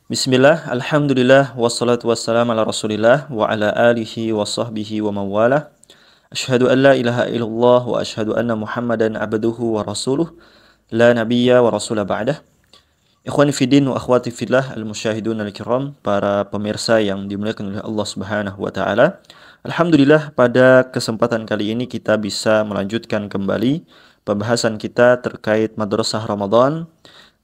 Bismillah, alhamdulillah, wassalatu wassalamu ala rasulillah wa ala alihi wa sahbihi wa mawalah. Ashhadu an la ilaha illallah wa ashhadu anna muhammadan abduhu wa rasuluh. La nabiyya wa rasulah ba'dah. Ikhwani fiddin wa akhwati fillah al-musyahidun al-kiram, para pemirsa yang dimuliakan oleh Allah Subhanahu wa taala. Alhamdulillah, pada kesempatan kali ini kita bisa melanjutkan kembali pembahasan kita terkait madrasah Ramadan.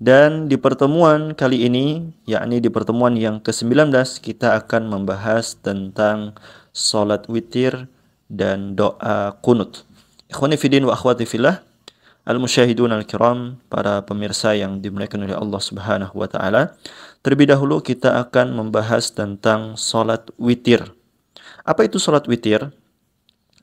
Dan di pertemuan kali ini, yakni di pertemuan yang ke-19, kita akan membahas tentang salat witir dan doa kunut. Ikhwani fiddin wa akhwati fillah, al-musyahidun al-kiram, para pemirsa yang dimuliakan oleh Allah Subhanahu wa taala. Terlebih dahulu kita akan membahas tentang salat witir. Apa itu salat witir?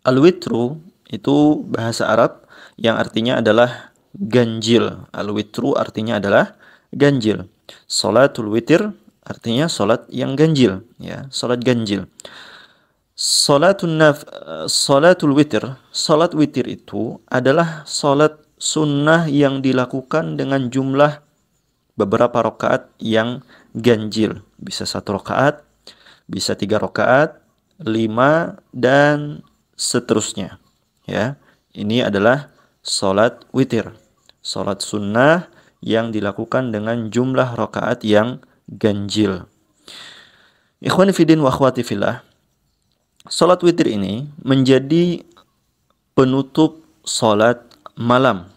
Al-witru itu bahasa Arab yang artinya adalah ganjil. Al-witru artinya adalah ganjil. Salatul witir artinya salat yang ganjil, ya, salat ganjil. Salatul witir, salat witir itu adalah salat sunnah yang dilakukan dengan jumlah beberapa rakaat yang ganjil. Bisa 1 rakaat, bisa 3 rakaat, 5 dan seterusnya. Ya, ini adalah salat witir, salat sunnah yang dilakukan dengan jumlah rakaat yang ganjil. Ikhwani fiddin wa akhwati fillah, salat witir ini menjadi penutup salat malam,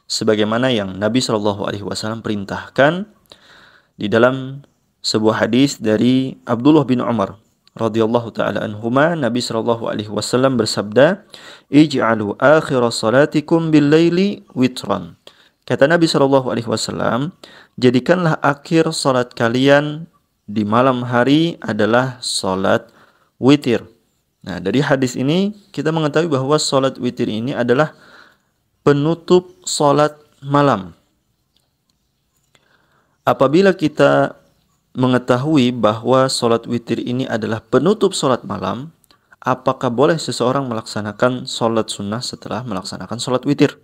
sebagaimana yang Nabi SAW perintahkan di dalam sebuah hadis dari Abdullah bin Umar radhiyallahu taala anhuma. Nabi SAW bersabda, "Ij'alu akhir salatikum bil laili witran." Kata Nabi SAW, jadikanlah akhir salat kalian di malam hari adalah salat witir. Nah, dari hadis ini kita mengetahui bahwa salat witir ini adalah penutup salat malam. Apabila kita mengetahui bahwa salat witir ini adalah penutup salat malam, apakah boleh seseorang melaksanakan salat sunnah setelah melaksanakan salat witir?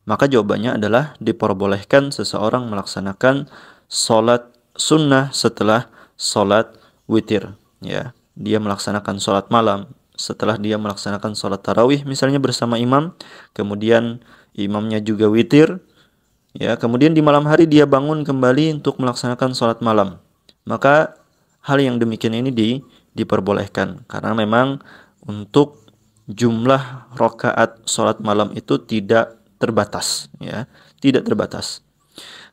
Maka jawabannya adalah diperbolehkan seseorang melaksanakan salat sunnah setelah salat witir. Ya, dia melaksanakan salat malam setelah dia melaksanakan salat tarawih misalnya bersama imam, kemudian imamnya juga witir. Ya, kemudian di malam hari dia bangun kembali untuk melaksanakan salat malam. Maka hal yang demikian ini diperbolehkan, karena memang untuk jumlah rakaat salat malam itu tidak terbatas, ya, tidak terbatas.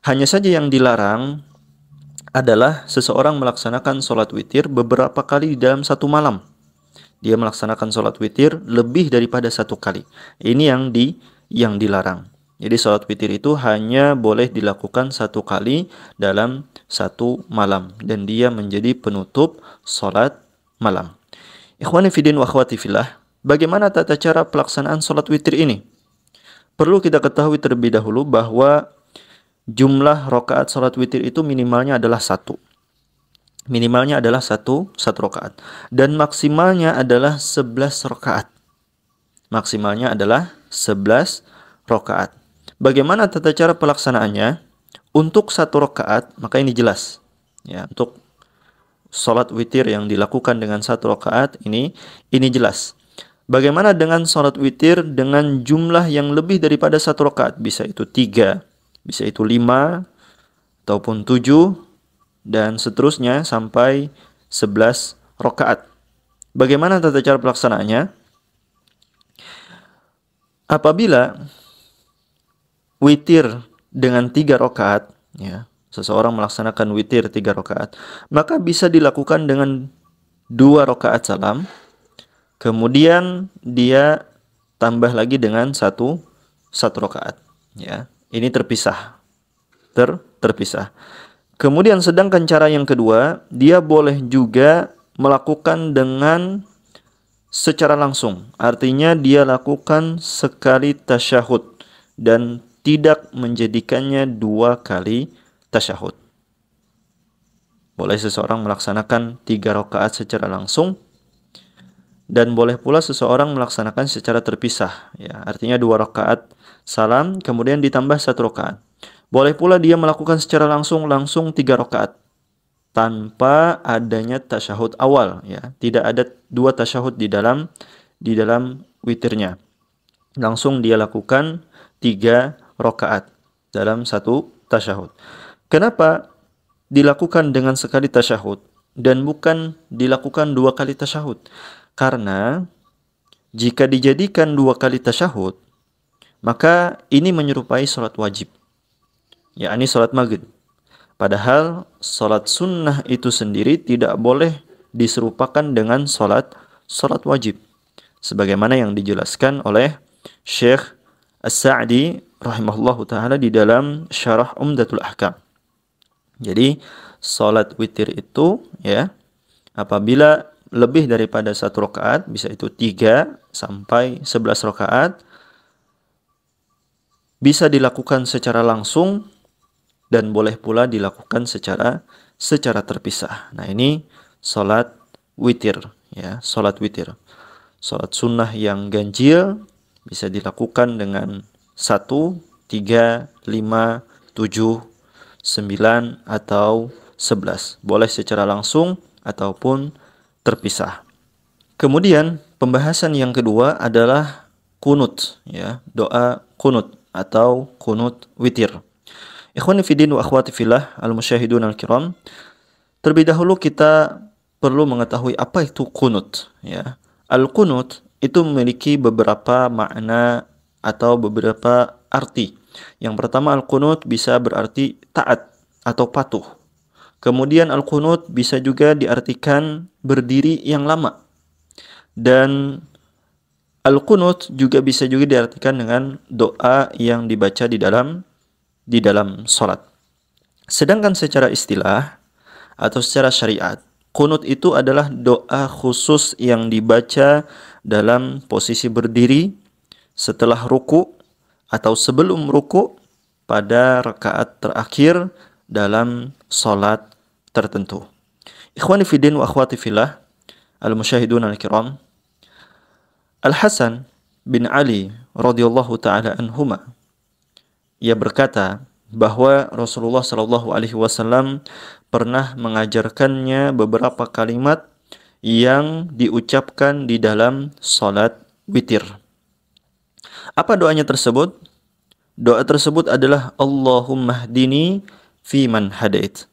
Hanya saja yang dilarang adalah seseorang melaksanakan salat witir beberapa kali di dalam satu malam. Dia melaksanakan salat witir lebih daripada 1 kali. Ini yang dilarang. Jadi salat witir itu hanya boleh dilakukan 1 kali dalam 1 malam, dan dia menjadi penutup salat malam. Ikhwani fiddin wa akhwati fillah, bagaimana tata cara pelaksanaan salat witir ini? Perlu kita ketahui terlebih dahulu bahwa jumlah rakaat salat witir itu minimalnya adalah 1. Minimalnya adalah 1 rakaat, dan maksimalnya adalah 11 rakaat. Maksimalnya adalah 11 rakaat. Bagaimana tata cara pelaksanaannya? Untuk 1 rakaat, maka ini jelas. Ya, untuk salat witir yang dilakukan dengan 1 rakaat ini jelas. Bagaimana dengan salat witir dengan jumlah yang lebih daripada 1 rakaat? Bisa itu 3, bisa itu 5, ataupun 7, dan seterusnya sampai 11 rakaat. Bagaimana tata cara pelaksanaannya? Apabila witir dengan 3 rakaat, ya, seseorang melaksanakan witir 3 rakaat, maka bisa dilakukan dengan 2 rakaat salam, kemudian dia tambah lagi dengan satu rakaat. Ya, ini terpisah, terpisah. Kemudian sedangkan cara yang kedua, dia boleh juga melakukan dengan secara langsung. Artinya dia lakukan sekali tasyahud dan tidak menjadikannya 2 kali tasyahud. Boleh seseorang melaksanakan 3 rakaat secara langsung, dan boleh pula seseorang melaksanakan secara terpisah, ya, artinya 2 rakaat salam kemudian ditambah 1 rakaat. Boleh pula dia melakukan secara langsung 3 rakaat. tanpa adanya tasyahud awal, ya. Tidak ada dua tasyahud di dalam witirnya. Langsung dia lakukan 3 rakaat dalam satu tasyahud. Kenapa dilakukan dengan sekali tasyahud dan bukan dilakukan 2 kali tasyahud? Karena jika dijadikan 2 kali tasyahud, maka ini menyerupai salat wajib, yakni salat maghrib. Padahal salat sunnah itu sendiri tidak boleh diserupakan dengan salat wajib, sebagaimana yang dijelaskan oleh Syekh As-Sa'di rahimahullahu taala di dalam Syarah Umdatul Ahkam. Jadi salat witir itu, ya, apabila lebih daripada 1 rakaat, bisa itu 3 sampai 11 rakaat, bisa dilakukan secara langsung dan boleh pula dilakukan secara terpisah. Nah, ini salat witir, ya, salat witir. Salat sunnah yang ganjil bisa dilakukan dengan 1, 3, 5, 7, 9 atau 11. Boleh secara langsung ataupun terpisah. Kemudian pembahasan yang kedua adalah kunut, ya, doa kunut atau kunut witir. Ikhwani fiddin wa akhwati fillah al-musyahidun al-kiram, terlebih dahulu kita perlu mengetahui apa itu kunut, ya. Al-kunut itu memiliki beberapa makna atau beberapa arti. Yang pertama, al-kunut bisa berarti taat atau patuh. Kemudian al-kunut bisa juga diartikan berdiri yang lama. Dan al-kunut juga bisa diartikan dengan doa yang dibaca di dalam salat. Sedangkan secara istilah atau secara syariat, kunut itu adalah doa khusus yang dibaca dalam posisi berdiri setelah ruku atau sebelum ruku pada rakaat terakhir dalam salat tertentu. Ikhwani fiddin wa akhwati fillah al-musyahidun al-kiram, Al-Hasan bin Ali radhiyallahu taala anhuma, ia berkata bahwa Rasulullah Shallallahu alaihi wasallam pernah mengajarkannya beberapa kalimat yang diucapkan di dalam salat witir. Apa doanya tersebut? Doa tersebut adalah Allahumma hdini fi man hadait,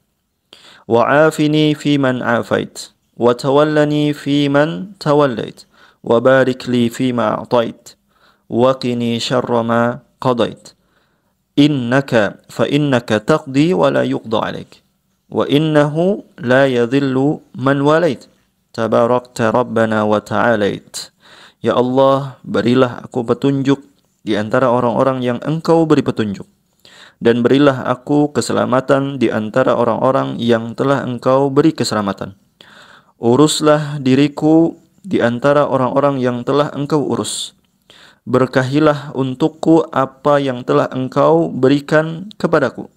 wa afini fi man afait, wa tawallani fi man tawallait, wa barik li fi ma a'tait, wa qini syarra ma qadait. Innaka fa innaka taqdi wa la yuqda alaik, wa innahu la yadhillu man walait, tabarakta rabbana wa ta'alait. Ya Allah, berilah aku petunjuk di antara orang-orang yang Engkau beri petunjuk, dan berilah aku keselamatan di antara orang-orang yang telah Engkau beri keselamatan. Uruslah diriku di antara orang-orang yang telah Engkau urus. Berkahilah untukku apa yang telah Engkau berikan kepadaku.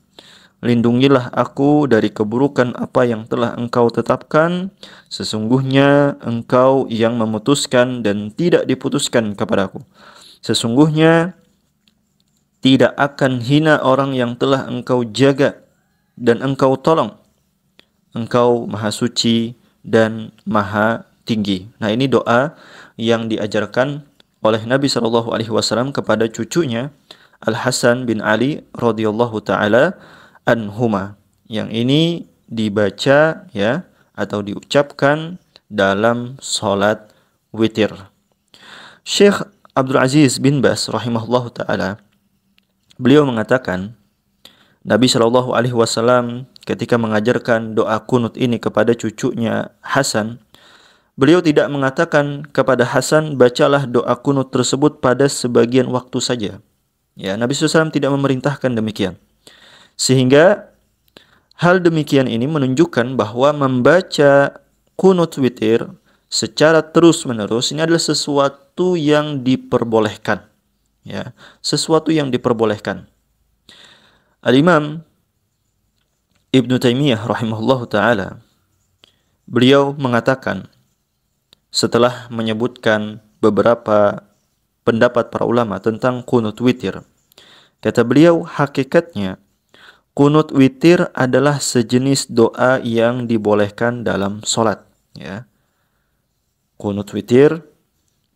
Lindungilah aku dari keburukan apa yang telah Engkau tetapkan. Sesungguhnya Engkau yang memutuskan dan tidak diputuskan kepadaku. Sesungguhnya tidak akan hina orang yang telah Engkau jaga dan Engkau tolong. Engkau Maha Suci dan Maha Tinggi. Nah, ini doa yang diajarkan oleh Nabi Shallallahu alaihi wasallam kepada cucunya Al-Hasan bin Ali radhiyallahu taala anhuma. Yang ini dibaca, ya, atau diucapkan dalam salat witir. Syekh Abdul Aziz bin Bas rahimahullahu taala, beliau mengatakan Nabi Shallallahu alaihi wasallam ketika mengajarkan doa kunut ini kepada cucunya Hasan, beliau tidak mengatakan kepada Hasan, bacalah doa kunut tersebut pada sebagian waktu saja. Ya, Nabi SAW tidak memerintahkan demikian. Sehingga hal demikian ini menunjukkan bahwa membaca kunut witir secara terus-menerus ini adalah sesuatu yang diperbolehkan. Ya, sesuatu yang diperbolehkan. Al-Imam Ibnu Taimiyah rahimahullahu taala, beliau mengatakan setelah menyebutkan beberapa pendapat para ulama tentang kunut witir, kata beliau, hakikatnya Kunut witir adalah sejenis doa yang dibolehkan dalam sholat. Ya. Kunut witir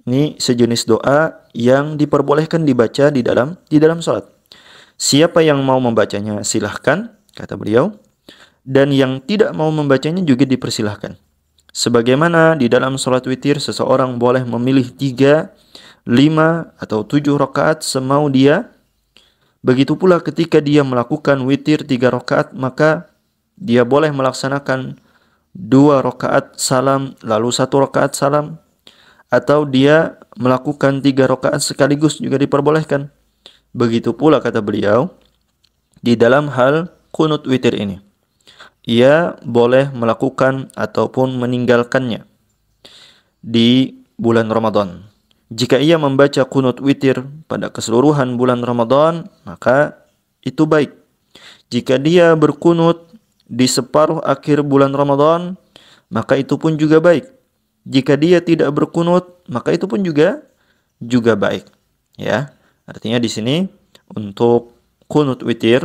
ini sejenis doa yang diperbolehkan dibaca di dalam sholat. Siapa yang mau membacanya silahkan, kata beliau. Dan yang tidak mau membacanya juga dipersilahkan. Sebagaimana di dalam sholat witir seseorang boleh memilih 3, 5, atau 7 rakaat semau dia. Begitu pula ketika dia melakukan witir 3 rakaat, maka dia boleh melaksanakan 2 rakaat salam, lalu 1 rakaat salam. Atau dia melakukan 3 rakaat sekaligus juga diperbolehkan. Begitu pula kata beliau, di dalam hal kunut witir ini. Ia boleh melakukan ataupun meninggalkannya di bulan Ramadan. Jika ia membaca kunut witir pada keseluruhan bulan Ramadan, maka itu baik. Jika dia berkunut di separuh akhir bulan Ramadan, maka itu pun juga baik. Jika dia tidak berkunut, maka itu pun juga baik. Ya, artinya di sini untuk kunut witir,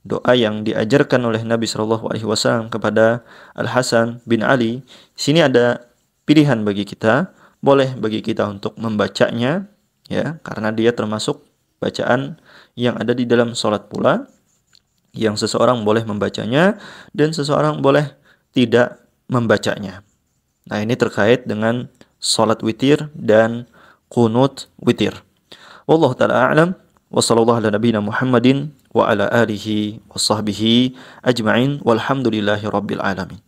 doa yang diajarkan oleh Nabi Shallallahu Alaihi Wasallam kepada Al Hasan bin Ali, di sini ada pilihan bagi kita. Boleh bagi kita untuk membacanya, ya, karena dia termasuk bacaan yang ada di dalam sholat pula, yang seseorang boleh membacanya dan seseorang boleh tidak membacanya. Nah, ini terkait dengan sholat witir dan kunut witir. Wallahu ta'ala a'lam, wa sallallahu ala nabiyina Muhammadin wa ala alihi wa sahbihi ajma'in, walhamdulillahi rabbil alamin.